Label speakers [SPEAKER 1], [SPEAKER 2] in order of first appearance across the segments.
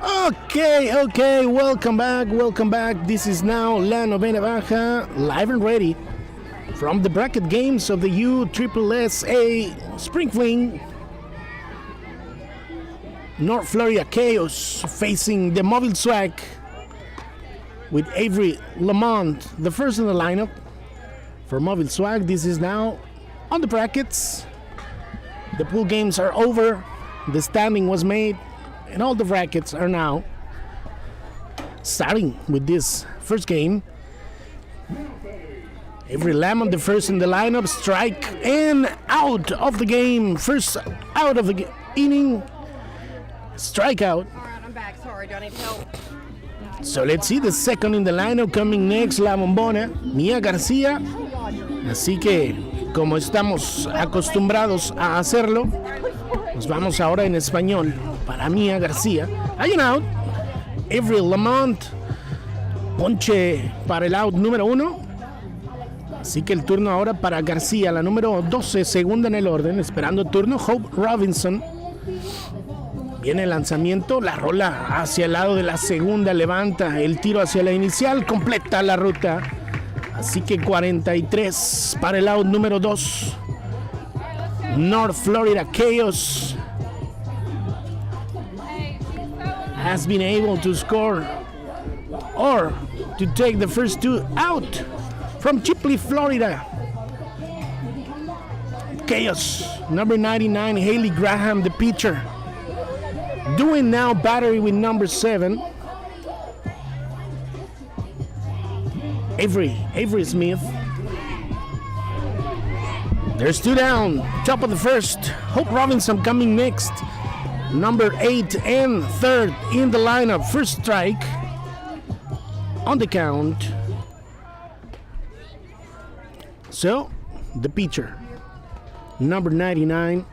[SPEAKER 1] Okay, welcome back. This is now La Novena Baja, live and ready from the bracket games of the USSSA Spring Fling. North Florida Chaos facing the Mobile Swag with Avery Lamont, the first in the lineup for Mobile Swag. This is now on the brackets. The pool games are over, the standing was made, and all the brackets are now starting with this first game. Avery Lamont, the first in the lineup, strike and out of the game. First out of the inning, strikeout.
[SPEAKER 2] All right, I'm back. Sorry, do I need help?
[SPEAKER 1] So let's see the second in the lineup coming next, La Bombona, Mia García. Así que, como estamos acostumbrados a hacerlo, nos vamos ahora en español para Mia García. Hay un out. Avery Lamont, ponche para el out número 1. Así que el turno ahora para García, la número 12, segunda en el orden, esperando turno. Hope Robinson. Viene el lanzamiento, la rola hacia el lado de la segunda, levanta el tiro hacia la inicial, completa la ruta. Así que 43 para el out número 2. North Florida Chaos has been able to score or to take the first two out from Chipley, Florida. Chaos, number 99, Haley Graham, the pitcher. Doing now battery with number 7. Avery Smith. There's two down. Top of the first. Hope Robinson coming next. Number 8 and third in the lineup. First strike on the count. So, the pitcher, number 99,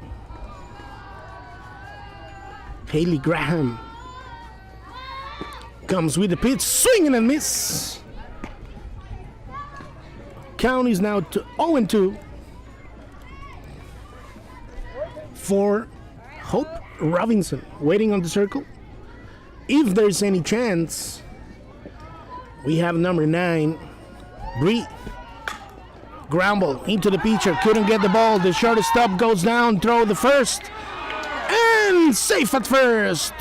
[SPEAKER 1] Haley Graham, comes with the pitch, swinging and miss. Count is now to 0-2 for Hope Robinson, waiting on the circle. If there's any chance, we have number 9, Bree. Ground ball into the pitcher, couldn't get the ball. The shortstop goes down, throw the first, and safe at first.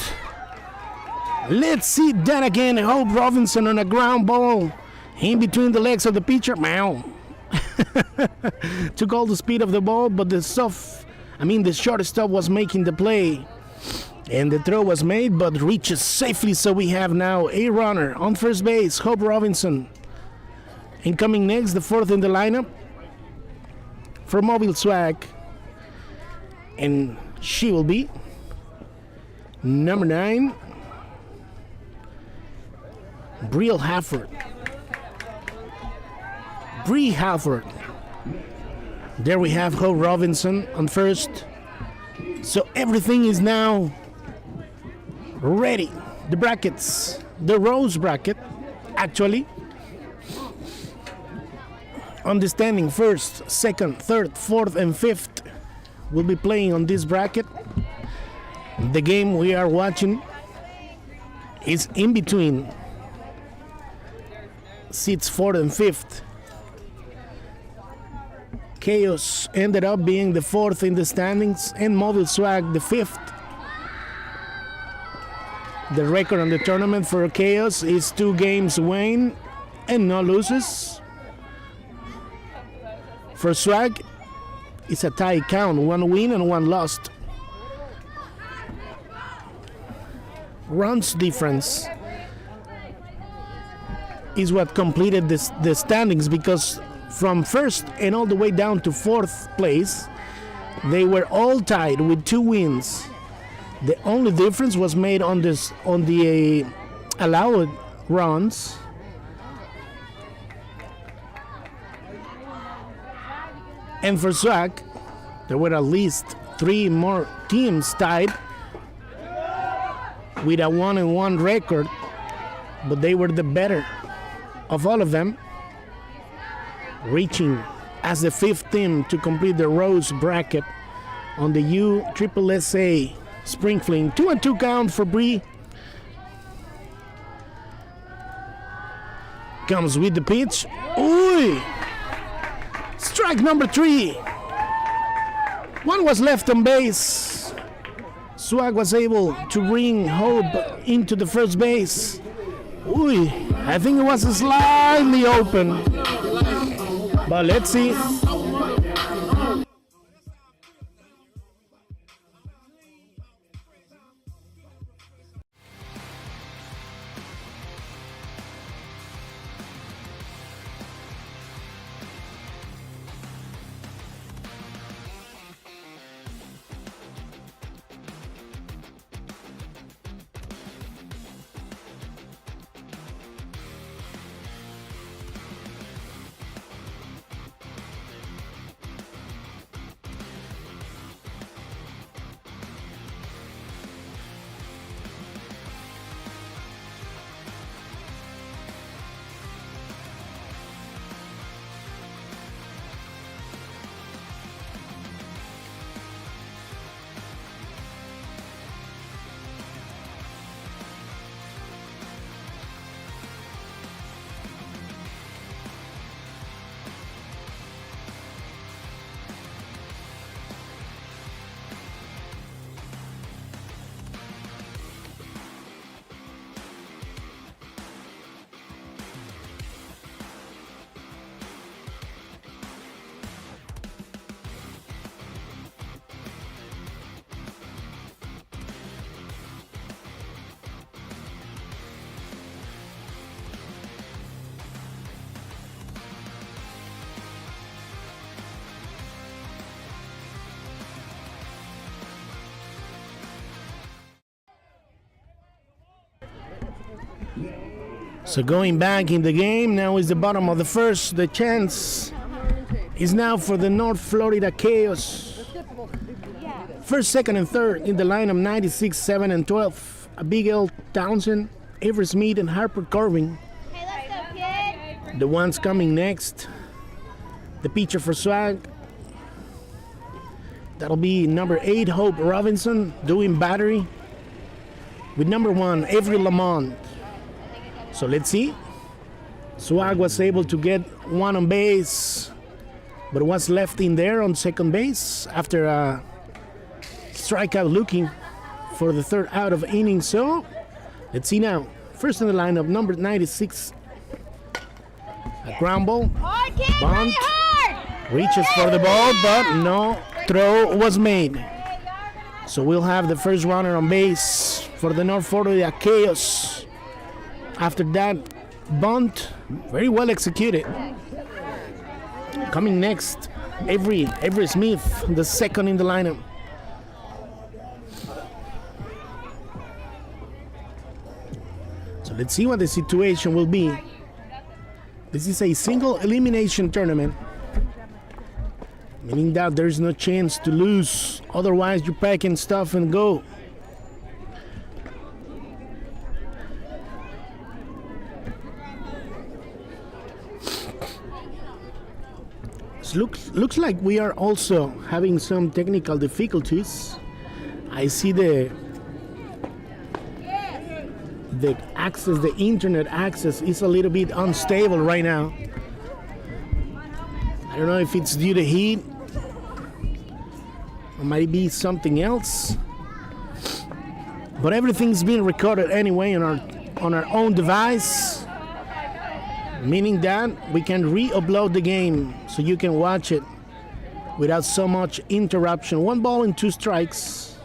[SPEAKER 1] Let's see that again. Hope Robinson on a ground ball in between the legs of the pitcher. Meow. Took all the speed of the ball, but the shortstop was making the play. And the throw was made, but reaches safely. So we have now a runner on first base, Hope Robinson. And coming next, the fourth in the lineup for Mobile Swag. And she will be number 9, Bree Halford. There we have Hope Robinson on first. So everything is now ready. The brackets, the rose bracket, actually. Understanding first, second, third, fourth, and fifth will be playing on this bracket. The game we are watching is in between seats 4th and 5th. Chaos ended up being the 4th in the standings, and Mobile Swag the 5th. The record on the tournament for Chaos is 2 games win and no losses. For Swag, it's a tie count, 1 win and 1 lost. Runs difference is what completed the standings, because from first and all the way down to 4th place, they were all tied with 2 wins. The only difference was made on the allowed runs. And for Swag, there were at least 3 more teams tied with a 1-1 record, but they were the better of all of them, reaching as the 5th team to complete the Rose bracket on the USSSA Spring Fling. 2-2 count for Bree. Comes with the pitch. Ooh! Strike number 3. One was left on base. Swag was able to bring Hope into the first base. Ooh, I think it was slightly open. But let's see. So going back in the game, now is the bottom of the first. The chance is now for the North Florida Chaos. First, second, and third in the lineup, 96, 7, and 12. Abigail Townsend, Avery Smith, and Harper Corbin.
[SPEAKER 3] Hey, let's go, kid.
[SPEAKER 1] The ones coming next. The pitcher for Swag. That'll be number 8, Hope Robinson, doing battery. With number 1, Avery Lamont. So let's see. Swag was able to get one on base, but was left in there on second base after a strikeout looking for the third out of inning. So let's see now. First in the lineup, number 96. A ground ball.
[SPEAKER 3] Hard, kid.
[SPEAKER 1] Bunt.
[SPEAKER 3] Hard.
[SPEAKER 1] Reaches for the ball, but no throw was made. So we'll have the first runner on base for the North Florida Chaos. After that bunt, very well executed. Coming next, Avery Smith, the second in the lineup. So let's see what the situation will be. This is a single elimination tournament, meaning that there's no chance to lose. Otherwise, you pack in stuff and go. Looks like we are also having some technical difficulties. I see the access, the internet access is a little bit unstable right now. I don't know if it's due to heat or might be something else. But everything's being recorded anyway on our own device, meaning that we can re-upload the game so you can watch it without so much interruption. 1 ball and 2 strikes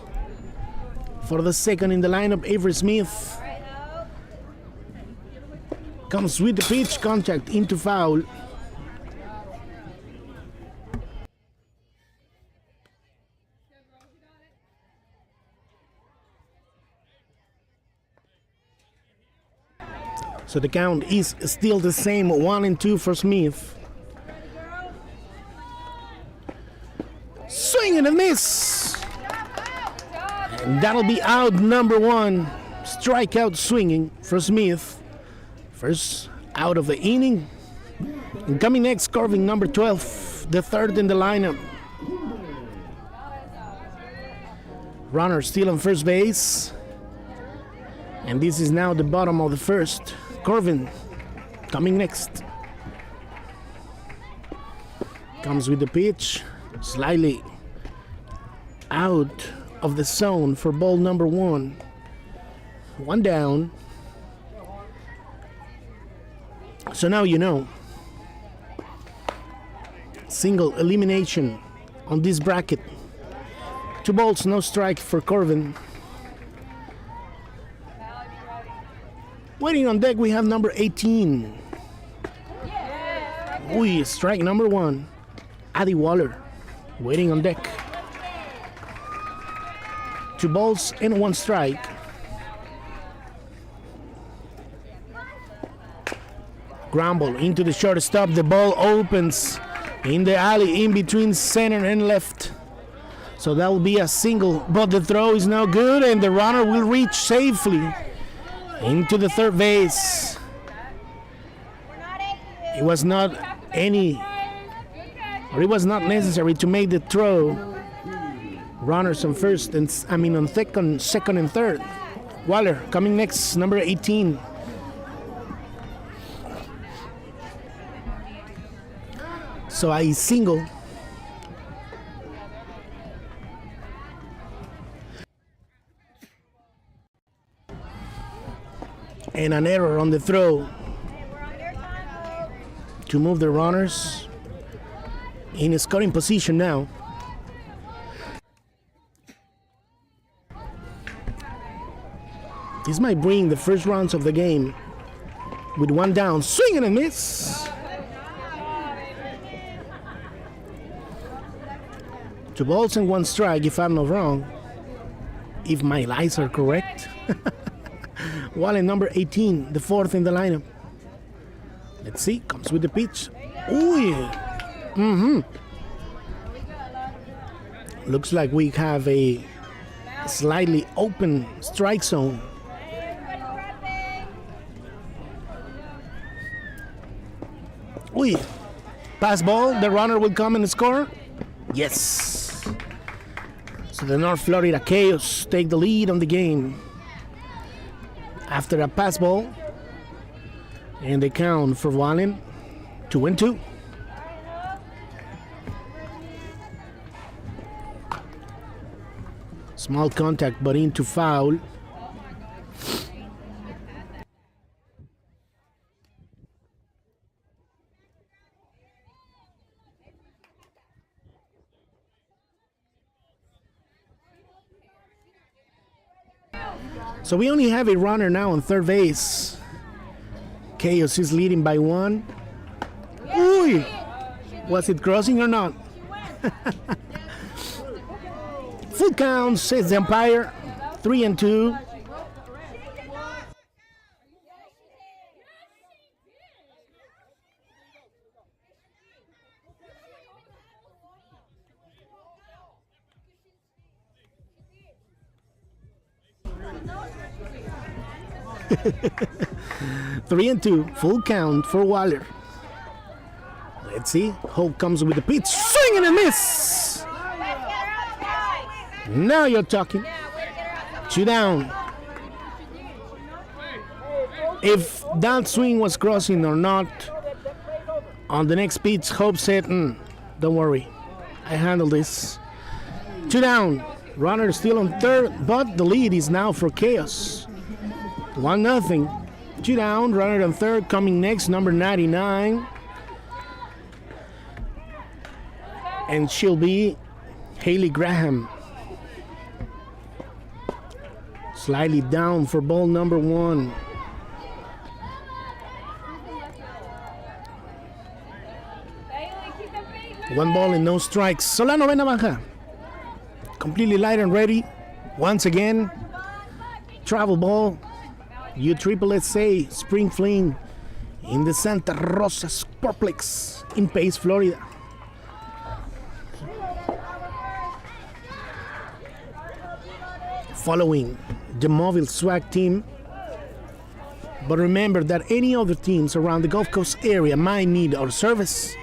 [SPEAKER 1] for the second in the lineup. Avery Smith comes with the pitch, contact into foul. So the count is still the same, 1-2 for Smith. Swing and a miss. And that'll be out number 1. Strikeout swinging for Smith. First out of the inning. And coming next, Corbin, number 12, the third in the lineup. Runner still on first base. And this is now the bottom of the first. Corbin coming next. Comes with the pitch, slightly out of the zone for ball number 1. 1 down. So now you know. Single elimination on this bracket. 2 balls, no strike for Corvin. Waiting on deck, we have number 18. Ooh, strike number 1. Addy Waller, waiting on deck. 2 balls and 1 strike. Ground ball into the shortstop. The ball opens in the alley in between center and left. So that will be a single, but the throw is no good, and the runner will reach safely into the third base. It was not necessary to make the throw. Runners on first and on second and third. Waller coming next, number 18. So a single. And an error on the throw to move the runners in a scoring position now. This might bring the first rounds of the game with 1 down. Swing and a miss. 2 balls and 1 strike, if I'm not wrong. If my lights are correct. Wallen, number 18, the 4th in the lineup. Let's see, comes with the pitch. Ooh, yeah. Looks like we have a slightly open strike zone. Ooh, pass ball, the runner will come and score. Yes. So the North Florida Chaos take the lead on the game after a pass ball, and they count for Wallen 2-2. Small contact, but into foul. So we only have a runner now on third base. Chaos is leading by 1. Ooh! Was it crossing or not? Full count, says the umpire. 3-2. Three and 2, full count for Waller. Let's see. Hope comes with the pitch. Swing and a miss. Now you're talking. 2 down. If that swing was crossing or not, on the next pitch, Hope said, don't worry, I handle this. 2 down. Runner still on third, but the lead is now for Chaos. 1-0. 2 down, runner on third. Coming next, number 99. And she'll be Haley Graham. Slightly down for ball number 1. One ball and no strikes. Solano Vena Baja. Completely light and ready. Once again, travel ball. USSSA Spring Fling in the Santa Rosa Sportplex in Pace, Florida. Following the Mobile Swag team. But remember that any other teams around the Gulf Coast area might need our service.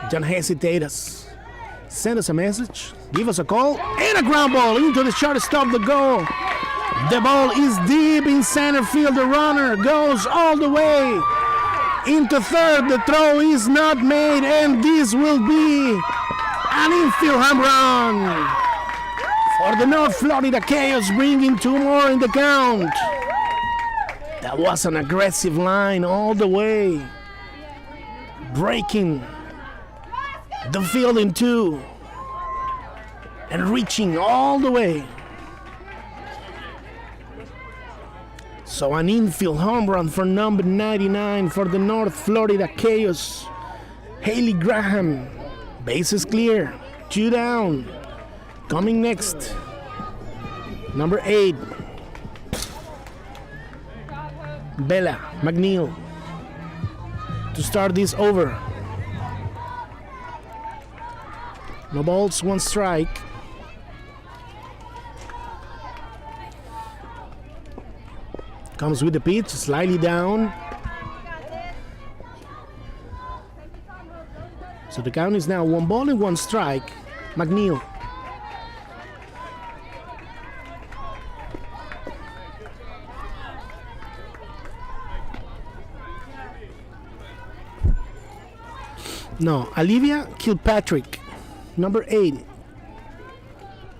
[SPEAKER 1] Don't hesitate us. Send us a message, give us a call, and a ground ball into the shortstop, the goal. The ball is deep in center field. The runner goes all the way into third. The throw is not made, and this will be an infield home run for the North Florida Chaos, bringing 2 more in the count. That was an aggressive line all the way, breaking the field in 2 and reaching all the way. So an infield home run for number 99 for the North Florida Chaos. Haley Graham, bases clear, 2 down. Coming next, number 8, Bella McNeil, to start this over. No balls, 1 strike. Comes with the pitch, slightly down. So the count is now 1 ball and 1 strike. McNeil. No, Olivia Kilpatrick, number 8.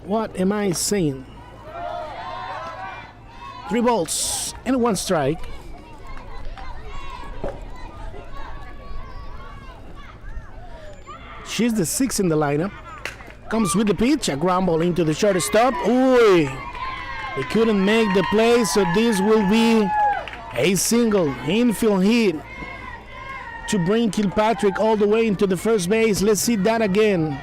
[SPEAKER 1] What am I saying? 3 balls and 1 strike. She's the 6th in the lineup. Comes with the pitch, a ground ball into the shortstop. Ooh, they couldn't make the play, so this will be a single infield hit to bring Kilpatrick all the way into the first base. Let's see that again.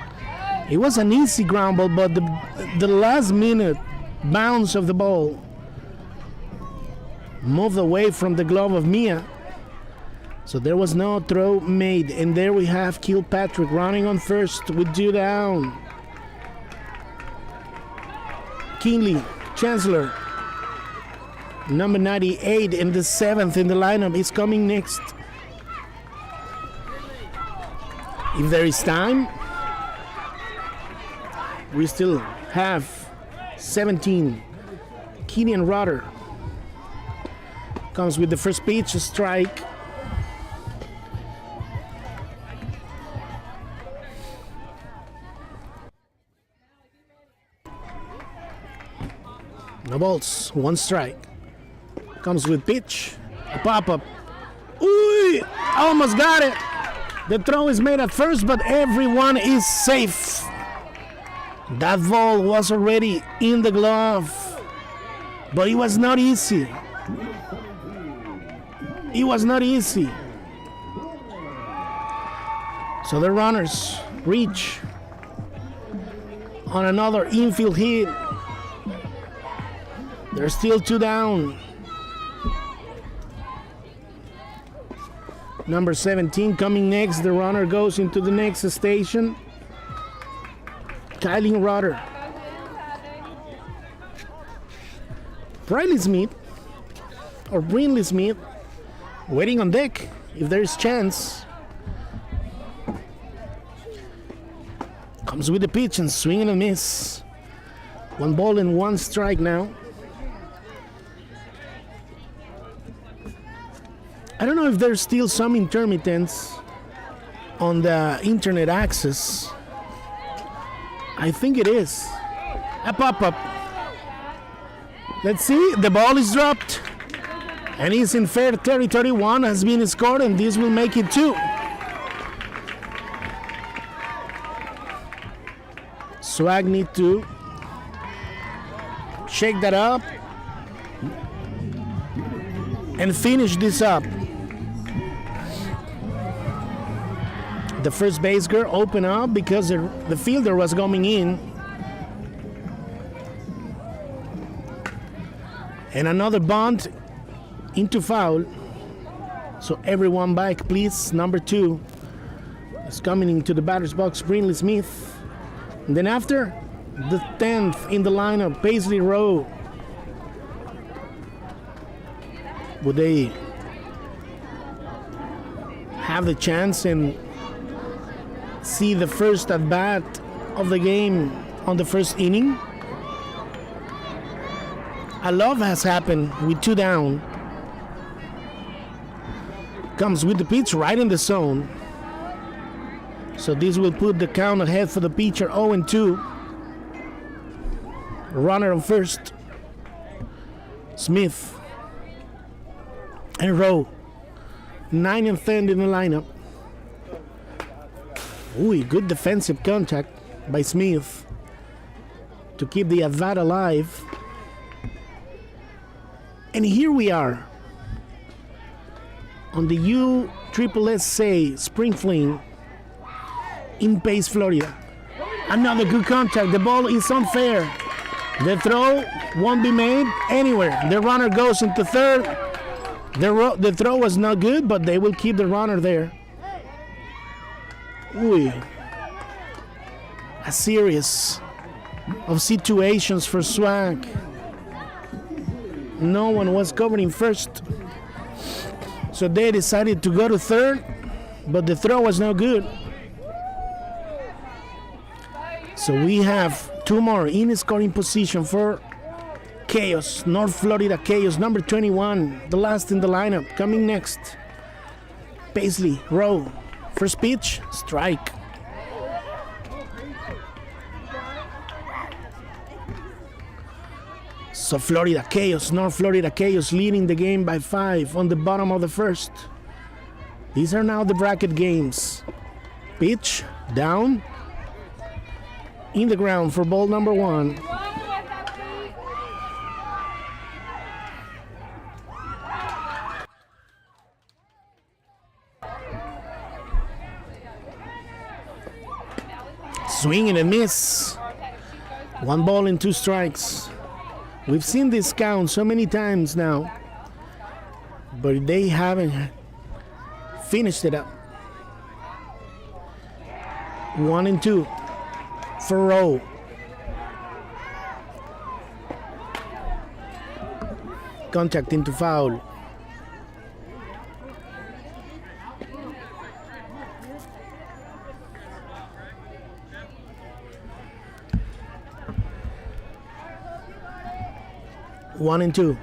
[SPEAKER 1] It was an easy ground ball, but the last minute bounce of the ball moved away from the glove of Mia. So there was no throw made, and there we have Kilpatrick running on first with 2 down. Kinley Chancellor, number 98 and the 7th in the lineup, is coming next. If there is time, we still have 17. Kenyan Rotter comes with the first pitch, a strike. No balls, 1 strike. Comes with pitch, a pop-up. Ooh, almost got it. The throw is made at first, but everyone is safe. That ball was already in the glove, but it was not easy. It was not easy. So the runners reach on another infield hit. There's still 2 down. Number 17 coming next. The runner goes into the next station. Kylie Rotter. Briley Smith or Brinley Smith waiting on deck if there's chance. Comes with the pitch and swing and a miss. 1 ball and 1 strike now. I don't know if there's still some intermittence on the internet access. I think it is. A pop-up. Let's see. The ball is dropped. And he's in fair territory. 1 has been scored, and this will make it 2. Swag need to shake that up and finish this up. The first base girl opened up because the fielder was coming in. And another bunt into foul. So everyone back, please. Number 2 is coming into the batter's box, Brinley Smith. And then after, the 10th in the lineup, Paisley Rowe. Would they have the chance and see the first at bat of the game on the first inning? A love has happened with 2 down. Comes with the pitch right in the zone. So this will put the count ahead for the pitcher, 0-2. Runner on first. Smith and Rowe, 9 and 10 in the lineup. Ooh, good defensive contact by Smith to keep the at-bat alive. And here we are on the USSSA Spring Fling in Pace, Florida. Another good contact. The ball is unfair. The throw won't be made anywhere. The runner goes into third. The throw was not good, but they will keep the runner there. Ooh. A series of situations for Swag. No one was covering first. So they decided to go to third, but the throw was no good. So we have two more in scoring position for Chaos, North Florida Chaos, number 21, the last in the lineup. Coming next, Paisley, Rowe. First pitch, strike. So Florida Chaos, North Florida Chaos leading the game by 5 on the bottom of the first. These are now the bracket games. Pitch, down, in the ground for ball number 1. Swing and a miss. 1 ball and 2 strikes. We've seen this count so many times now, but they haven't finished it up. 1-2 for Rowe. Contact into foul. One and two.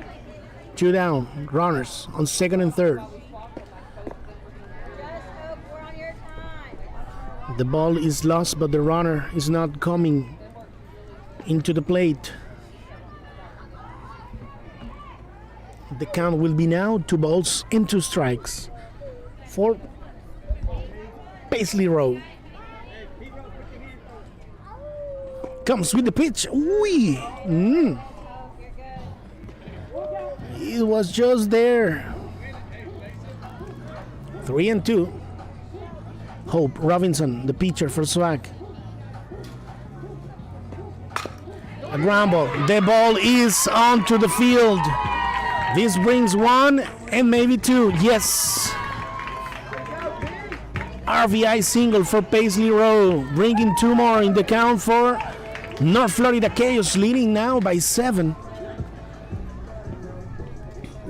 [SPEAKER 1] 2 down. Runners on second and third. The ball is lost, but the runner is not coming into the plate. The count will be now 2 balls and 2 strikes for Paisley Rowe. Comes with the pitch. Wee! It was just there. 3-2. Hope Robinson, the pitcher for Swag. A ground ball. The ball is onto the field. This brings 1 and maybe 2. Yes. RBI single for Paisley Rowe, bringing 2 more in the count for North Florida Chaos, leading now by 7.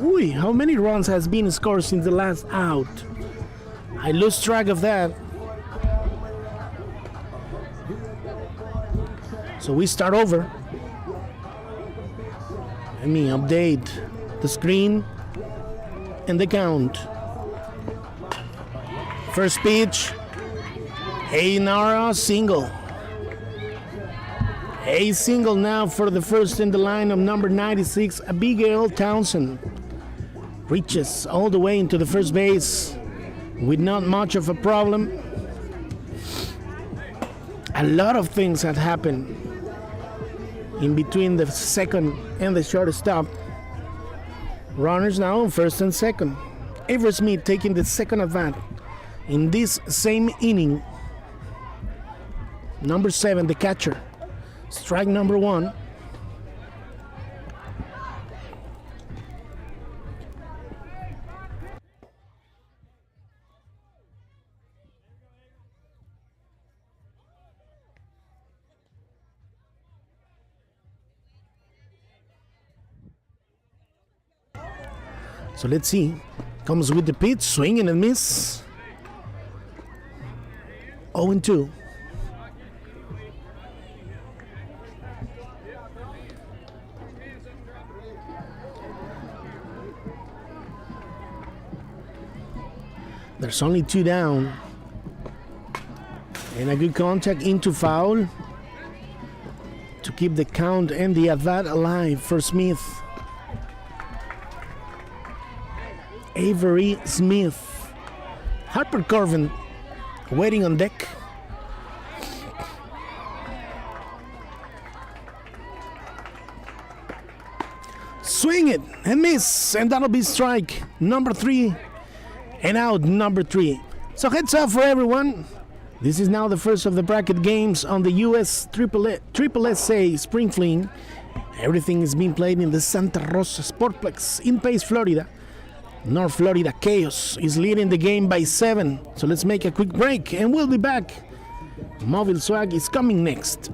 [SPEAKER 1] Ooh, how many runs has been scored since the last out? I lose track of that. So we start over. Let me update the screen and the count. First pitch, Nara single. A single now for the first in the line of number 96, Abigail Townsend. Reaches all the way into the first base with not much of a problem. A lot of things had happened in between the second and the shortstop. Runners now on first and second. Avery Smith taking the second at bat in this same inning. Number 7, the catcher. Strike number 1. So let's see. Comes with the pitch, swing and a miss. 0-2. There's only 2 down. And a good contact into foul to keep the count and the at-bat alive for Smith. Avery Smith. Harper Corvin waiting on deck. Swing it and miss, and that'll be strike number 3 and out number 3. So heads up for everyone. This is now the first of the bracket games on the USSSA Spring Fling. Everything is being played in the Santa Rosa Sportplex in Pace, Florida. North Florida Chaos is leading the game by 7. So let's make a quick break and we'll be back. Mobile Swag is coming next.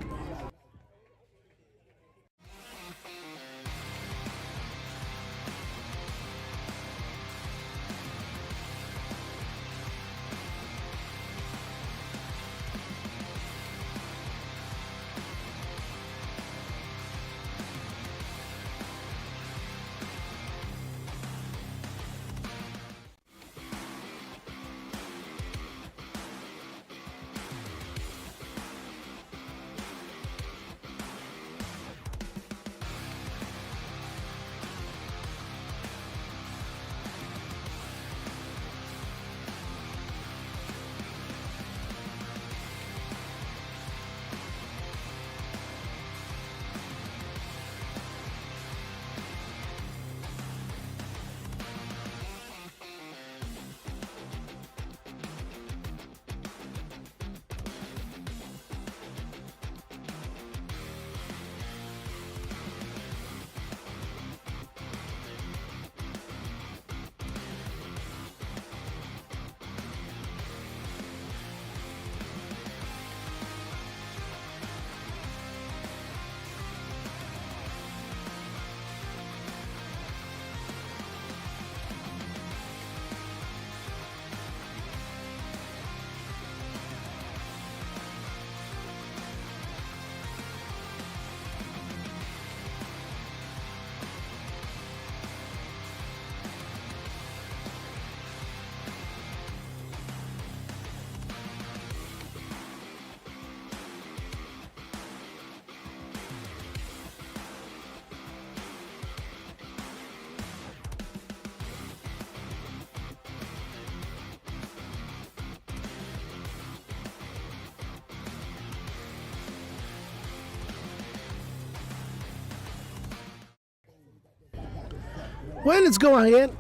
[SPEAKER 1] Well, let's go ahead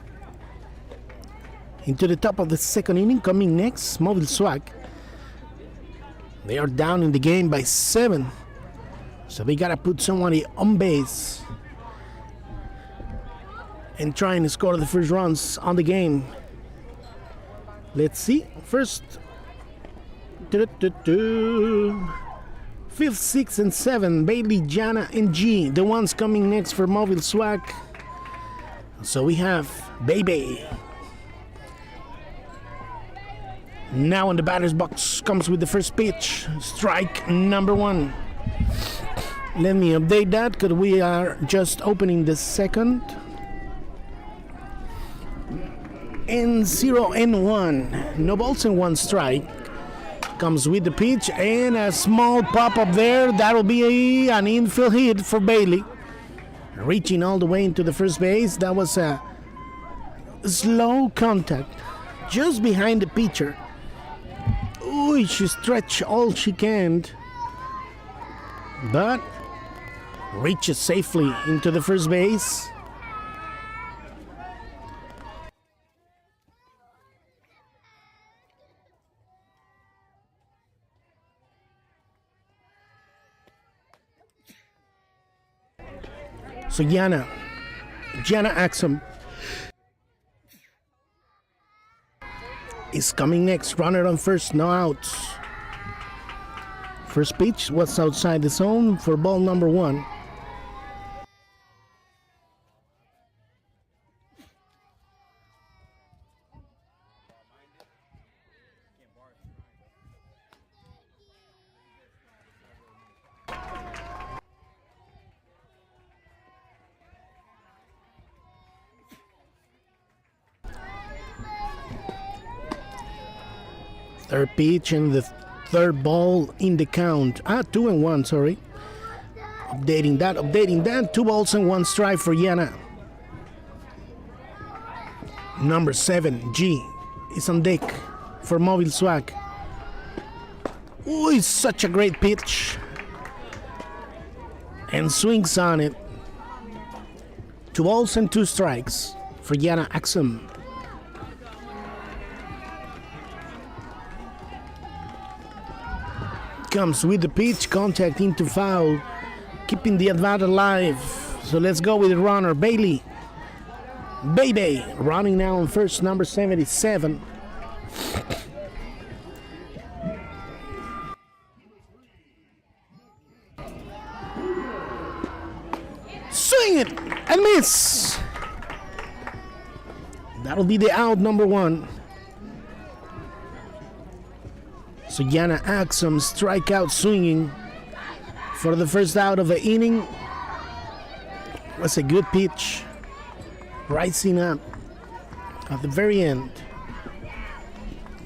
[SPEAKER 1] into the top of the second inning. Coming next, Mobile Swag. They are down in the game by 7, so they gotta put somebody on base and try and score the first runs on the game. Let's see. First, 5th, 6th, and 7, Bailey, Jana, and G, the ones coming next for Mobile Swag. So we have Baby. Now in the batter's box comes with the first pitch. Strike number 1. Let me update that because we are just opening the second. And 0-1. No balls and 1 strike. Comes with the pitch and a small pop up there. That'll be an infield hit for Bailey. Reaching all the way into the first base. That was a slow contact just behind the pitcher. Ooh, she stretched all she can, but reaches safely into the first base. So Jana Axum is coming next. Runner on first, no outs. First pitch was outside the zone for ball number 1. Third pitch and the third ball in the count. 2-1, sorry. Updating that. 2 balls and 1 strike for Yana. Number 7, G, is on deck for Mobile Swag. Ooh, it's such a great pitch. And swings on it. 2 balls and 2 strikes for Yana Axum. Comes with the pitch, contact into foul, keeping the advantage alive. So let's go with the runner, Bailey. Baby running now on first, number 77. Swing it and miss. That'll be the out, number 1. So Yana Axum strikeout swinging for the first out of the inning. Was a good pitch. Rising up at the very end.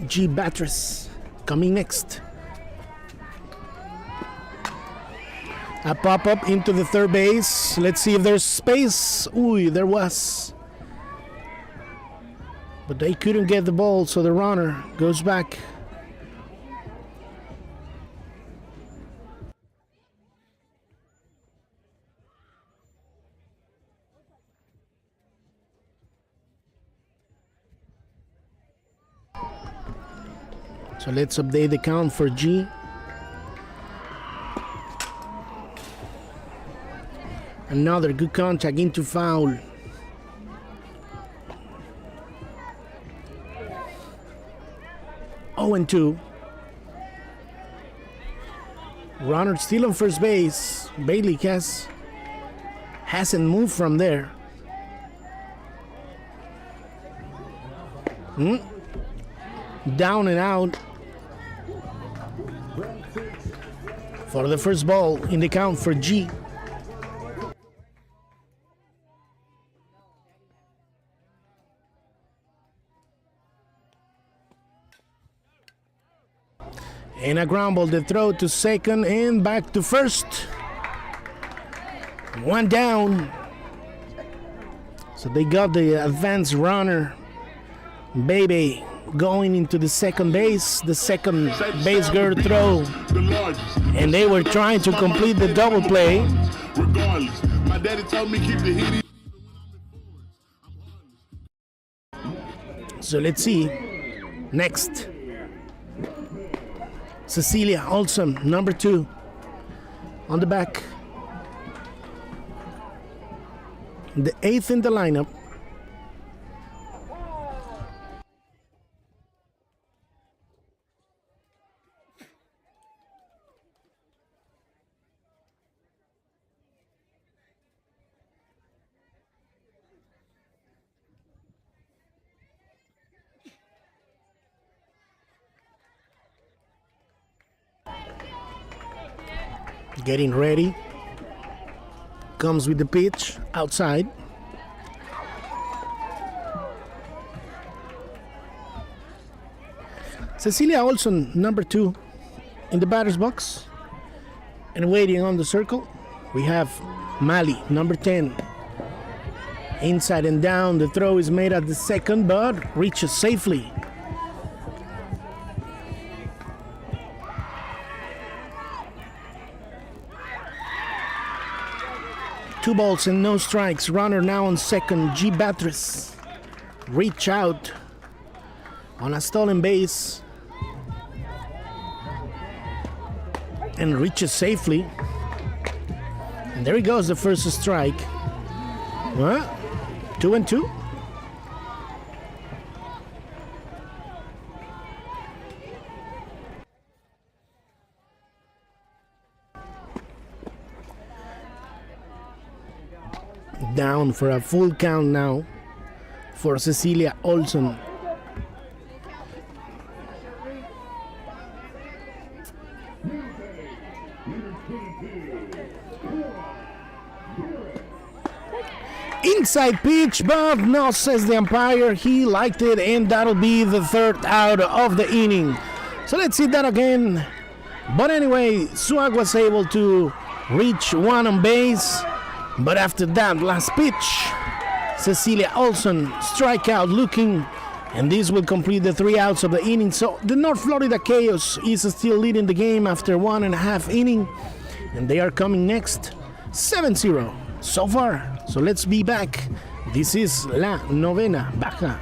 [SPEAKER 1] G Batres coming next. A pop-up into the third base. Let's see if there's space. Ooh, there was. But they couldn't get the ball, so the runner goes back. So let's update the count for G. Another good contact into foul. Oh, and 2. Runner still on first base. Bailey hasn't moved from there. Down and out for the first ball in the count for G. And a ground ball, the throw to second and back to first. 1 down. So they got the advanced runner, Baby, going into the second base. The second base girl throw. And they were trying to complete the double play.
[SPEAKER 4] Regardless, my daddy told me keep the heat.
[SPEAKER 1] So let's see. Next. Cecilia Olson, number 2, on the back. The 8th in the lineup. Getting ready. Comes with the pitch outside. Cecilia Olson, number 2, in the batter's box. And waiting on the circle, we have Mali, number 10. Inside and down, the throw is made at the second, but reaches safely. Two balls and no strikes. Runner now on second. G. Batres reach out on a stolen base and reaches safely. And there he goes, the first strike. 2-2. Down for a full count now for Cecilia Olson. Inside pitch, but no, says the umpire. He liked it, and that'll be the third out of the inning. So let's see that again. But anyway, Swag was able to reach one on base. But after that last pitch, Cecilia Olson strikeout looking. And this will complete the 3 outs of the inning. So the North Florida Chaos is still leading the game after 1.5 innings. And they are coming next 7-0 so far. So let's be back. This is La Novena Baja.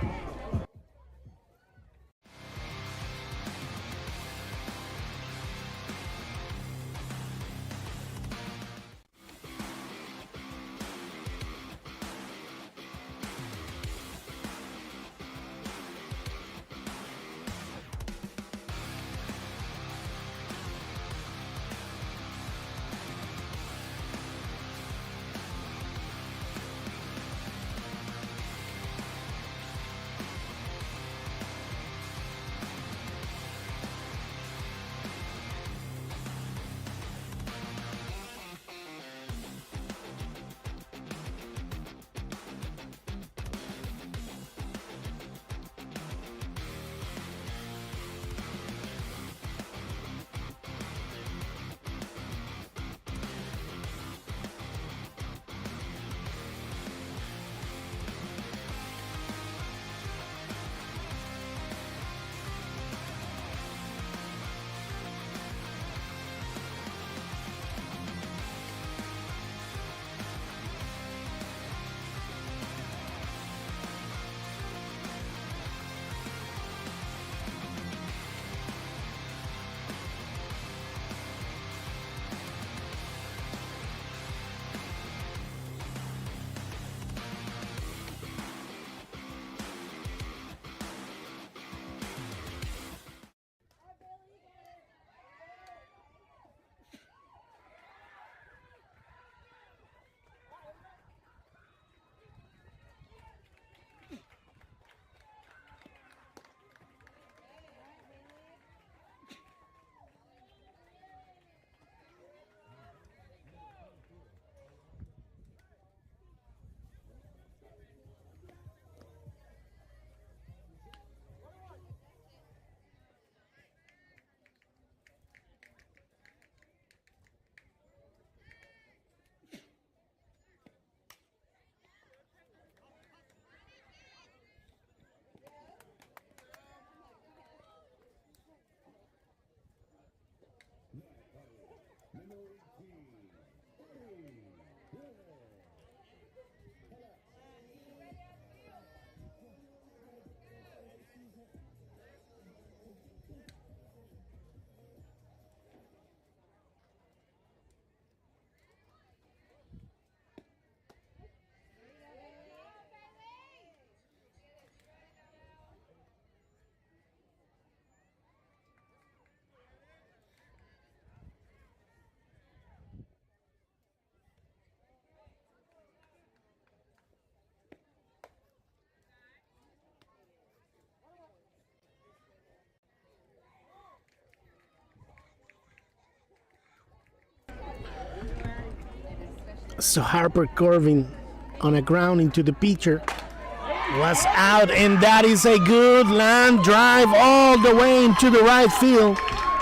[SPEAKER 1] So Harper curving on a ground into the pitcher was out, and that is a good line drive all the way into the right field.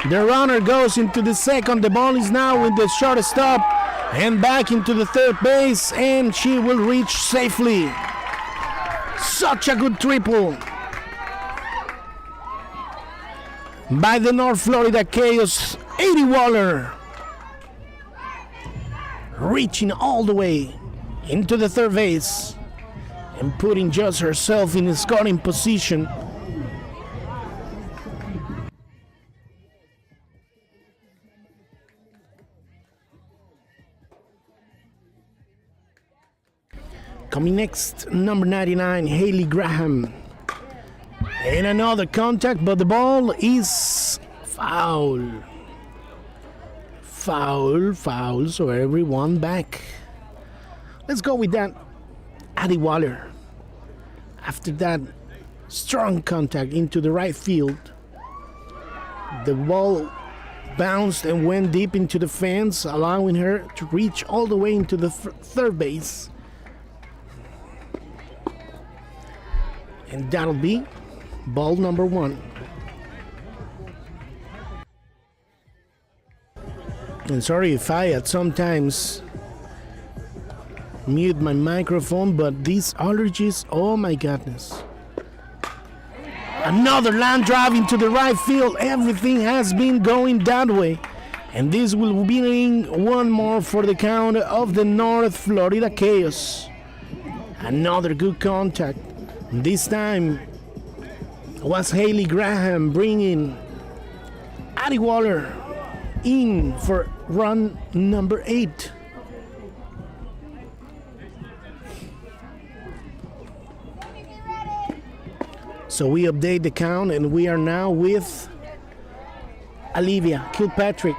[SPEAKER 1] The runner goes into the second. The ball is now with the shortstop and back into the third base, and she will reach safely. Such a good triple by the North Florida Chaos. 80 Waller reaching all the way into the third base and putting just herself in a scoring position. Coming next, number 99, Haley Graham. And another contact, but the ball is foul. Foul, so everyone back. Let's go with that. Addie Waller. After that strong contact into the right field, the ball bounced and went deep into the fence, allowing her to reach all the way into the third base. And that'll be ball number 1. And sorry if I at sometimes mute my microphone, but these allergies, oh my goodness. Another line drive into the right field. Everything has been going that way. And this will be one more for the count of the North Florida Chaos. Another good contact. This time was Haley Graham bringing Addie Waller in for run number 8. So we update the count, and we are now with Olivia Kilpatrick.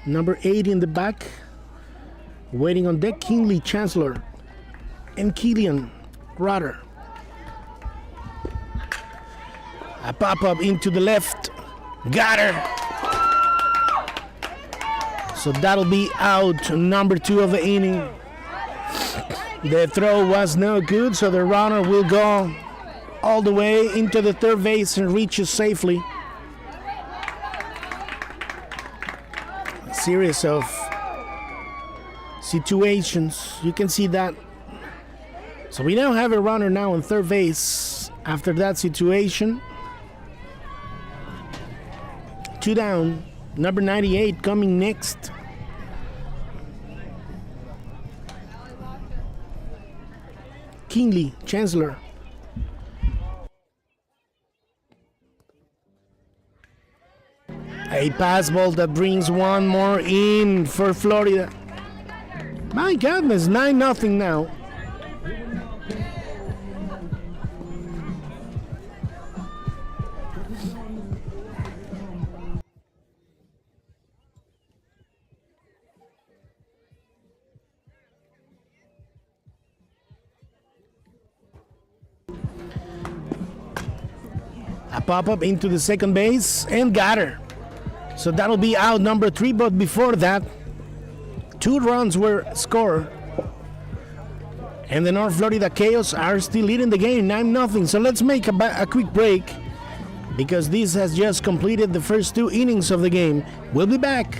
[SPEAKER 1] Number 8 in the back, waiting on deck, Kinley Chancellor and Killian Rutter. A pop-up into the left, got her. So that'll be out, number 2 of the inning. The throw was no good, so the runner will go all the way into the third base and reaches safely. A series of situations, you can see that. So we now have a runner now on third base after that situation. 2 down, number 98 coming next. Kinley Chancellor. A pass ball that brings one more in for Florida. My goodness, 9-0 now. A pop-up into the second base and got her. So that'll be out, number 3, but before that, 2 runs were scored. And the North Florida Chaos are still leading the game, 9-0. So let's make a quick break because this has just completed the first 2 innings of the game. We'll be back.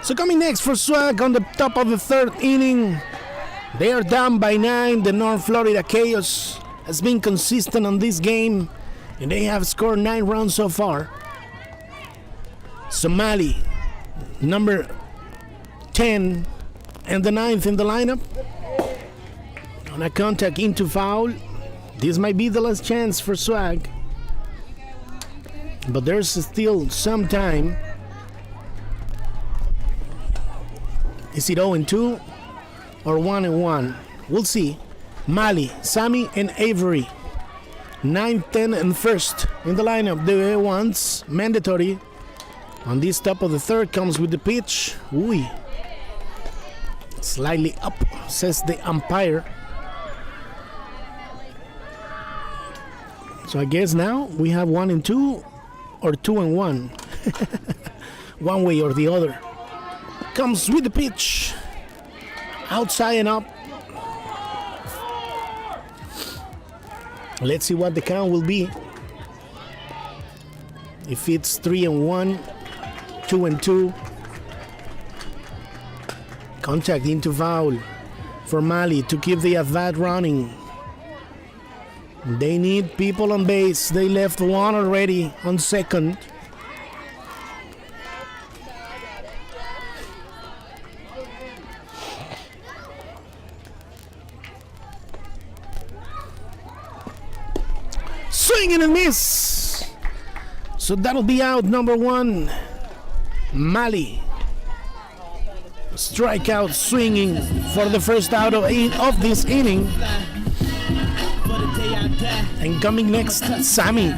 [SPEAKER 1] So coming next for Swag on the top of the third inning. They are down by 9. The North Florida Chaos has been consistent on this game, and they have scored 9 runs so far. Somali, number 10, and the 9th in the lineup. On a contact into foul. This might be the last chance for Swag, but there's still some time. Is it 0-2 or 1-1? We'll see. Mali, Sammy, and Avery. 9, 10, and 1st in the lineup. The ones mandatory. On this top of the third comes with the pitch. Ooh. Slightly up, says the umpire. So I guess now we have 1-2 or 2-1. One way or the other. Comes with the pitch. Outside and up. Let's see what the count will be. If it's 3-1, 2-2. Contact into foul for Mali to keep the at-bat running. They need people on base. They left one already on second. Swing and a miss. So that'll be out number 1. Mali. Strikeout swinging for the first out of this inning. And coming next, Sammy.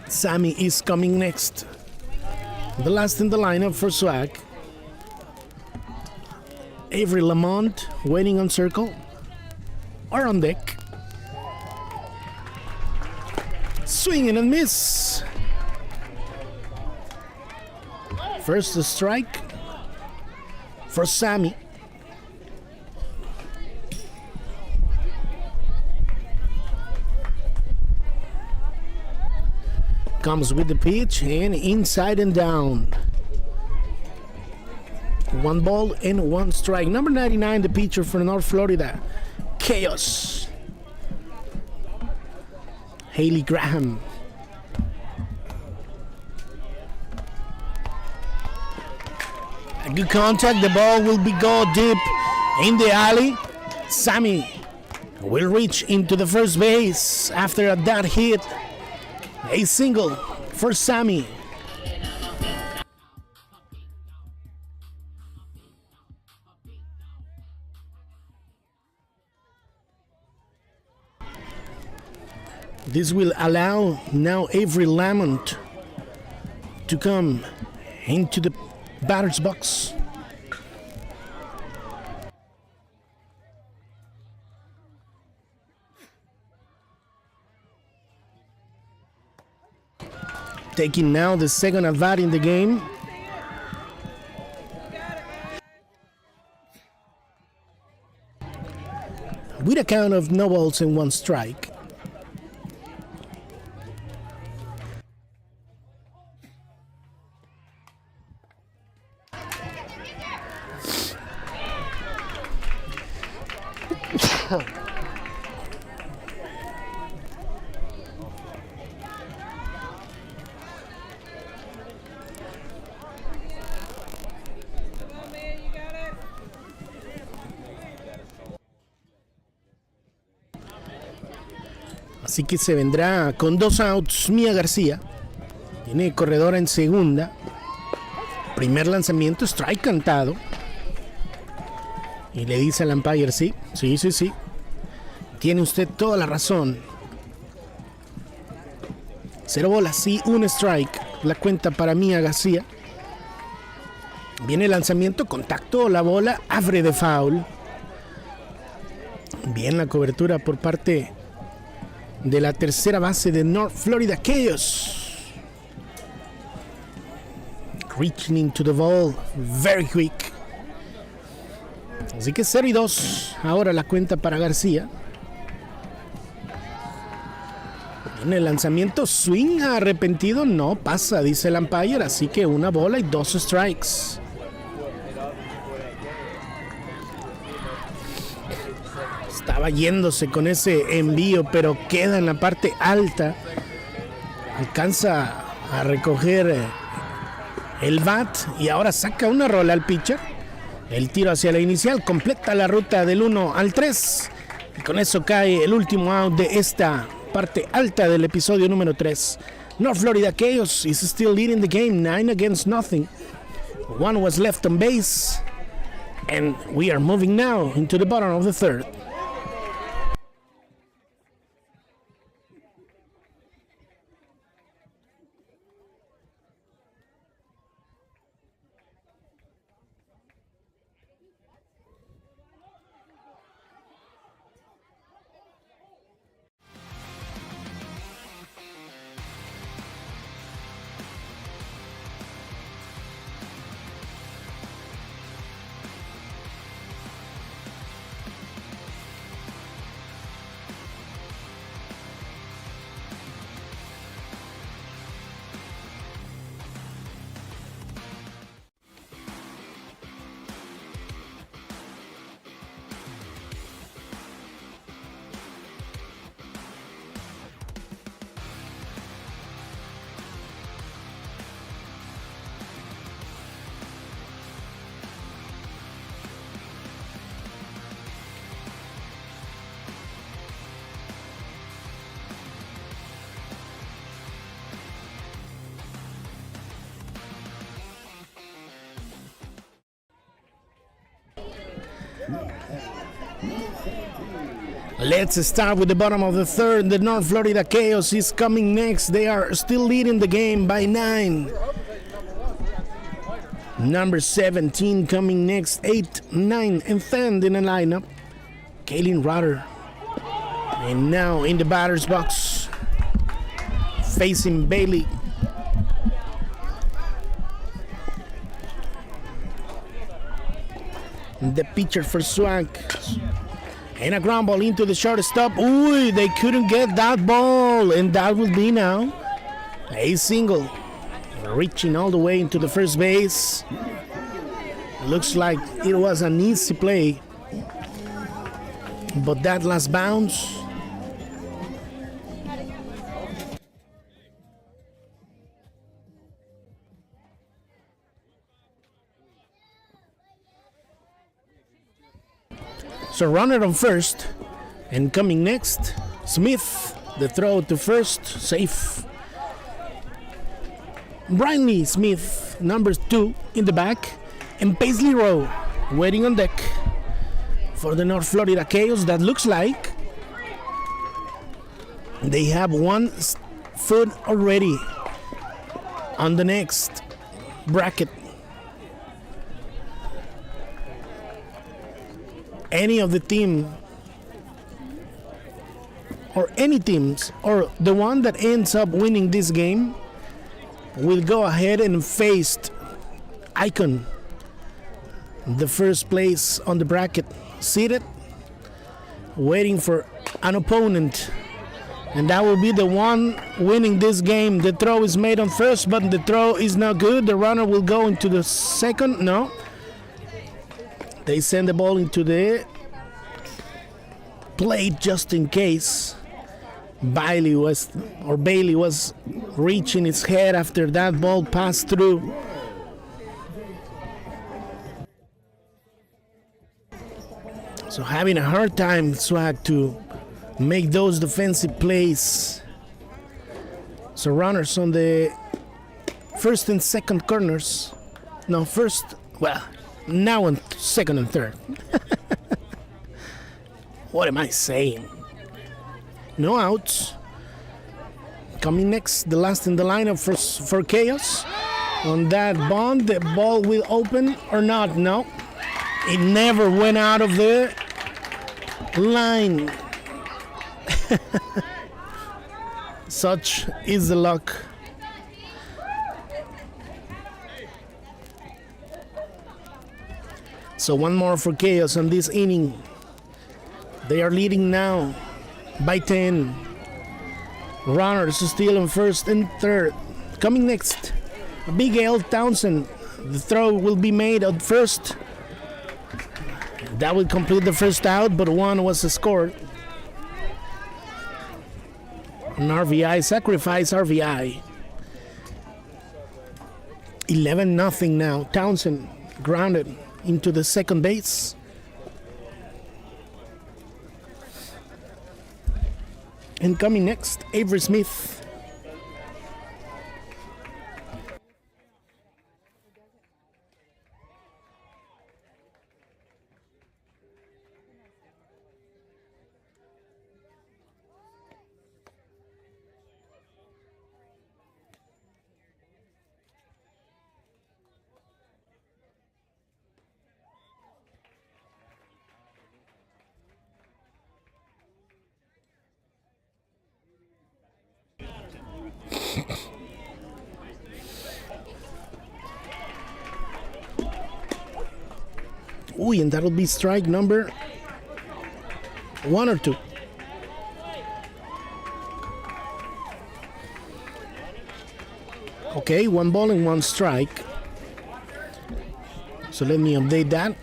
[SPEAKER 1] Sammy is coming next. The last in the lineup for Swag. Avery Lamont waiting on circle or on deck. Swing and a miss. First strike for Sammy. Comes with the pitch and inside and down. 1 ball and 1 strike. Number 99, the pitcher for North Florida Chaos. Haley Graham. A good contact. The ball will go deep in the alley. Sammy will reach into the first base after that hit. A single for Sammy. This will allow now Avery Lamont to come into the batter's box. Taking now the second at bat in the game. With a count of no balls and 1 strike. Así que se vendrá con 2 outs Mía García. Tiene corredora en segunda. Primer lanzamiento, strike cantado. Y le dice al umpire, sí. Tiene usted toda la razón. 0 bolas, sí, 1 strike. La cuenta para Mía García. Viene el lanzamiento, contacto, la bola, abre de foul. Bien la cobertura por parte de la tercera base de North Florida Chaos. Reaching into the ball very quick. Así que 0-2. Ahora la cuenta para García. En el lanzamiento swing arrepentido no pasa, dice el umpire, así que una bola y 2 strikes. Estaba yéndose con ese envío, pero queda en la parte alta. Alcanza a recoger el bat y ahora saca una rola al pitcher. El tiro hacia la inicial completa la ruta del 1 al 3. Y con eso cae el último out de esta parte alta del episodio número 3. North Florida Chaos is still leading the game 9-0. One was left on base. And we are moving now into the bottom of the third. Let's start with the bottom of the third. The North Florida Chaos is coming next. They are still leading the game by 9. Number 17 coming next. 8, 9, and 10 in the lineup. Kaylin Rutter. And now in the batter's box, facing Bailey. The pitcher for Swag. And a ground ball into the shortstop. Ooh, they couldn't get that ball. And that will be now a single. Reaching all the way into the first base. Looks like it was an easy play. But that last bounce. So runner on first, and coming next, Smith, the throw to first, safe. Brinley Smith, number 2 in the back, and Paisley Rowe waiting on deck for the North Florida Chaos. That looks like they have one foot already on the next bracket. Any of the team or any teams or the one that ends up winning this game will go ahead and face Icon, the first place on the bracket, seated, waiting for an opponent, and that will be the one winning this game. The throw is made on first, but the throw is not good. The runner will go into the second. No, they send the ball into the plate just in case. Bailey was reaching his head after that ball passed through. So having a hard time, Swag, to make those defensive plays. So runners on the first and second corners. No, now on second and third. What am I saying? No outs. Coming next, the last in the lineup for Chaos. On that bond, the ball will open or not. No, it never went out of the line. Such is the luck. So one more for Chaos on this inning. They are leading now by 10. Runners still in first and third. Coming next, Abigail Townsend. The throw will be made at first. That will complete the first out, but one was scored. An RVI, sacrifice RVI. 11-0 now. Townsend grounded into the second base. And coming next, Avery Smith. Ooh, and that'll be strike number 1 or 2. Okay, 1 ball and 1 strike. So let me update that.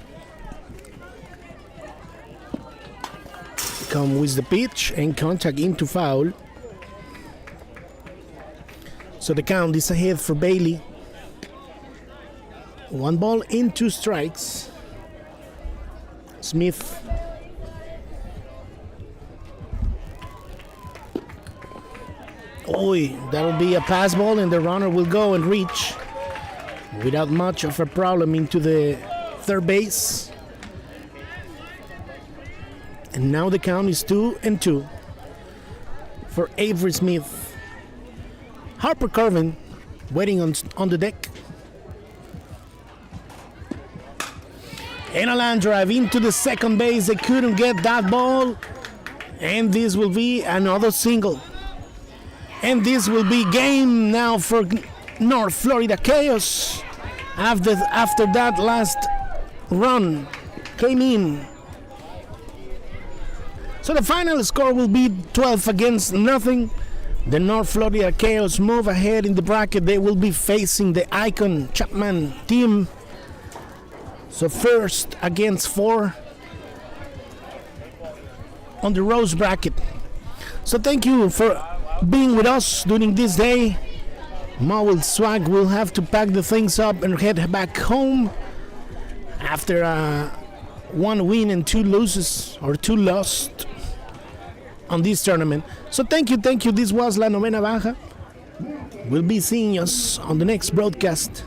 [SPEAKER 1] Come with the pitch and contact into foul. So the count is ahead for Bailey. 1 ball and 2 strikes. Smith. Oi, that'll be a pass ball and the runner will go and reach without much of a problem into the third base. And now the count is 2-2 for Avery Smith. Harper Carvin waiting on the deck. And a line drive into the second base. They couldn't get that ball. And this will be another single. And this will be game now for North Florida Chaos. After that last run came in. So the final score will be 12-0. The North Florida Chaos move ahead in the bracket. They will be facing the Icon Chapman team. So first against 4 on the Rose bracket. So thank you for being with us during this day. Mowell Swag will have to pack the things up and head back home after 1 win and 2 losses, or 2 lost on this tournament. So thank you. This was La Novena Baja. We'll be seeing us on the next broadcast.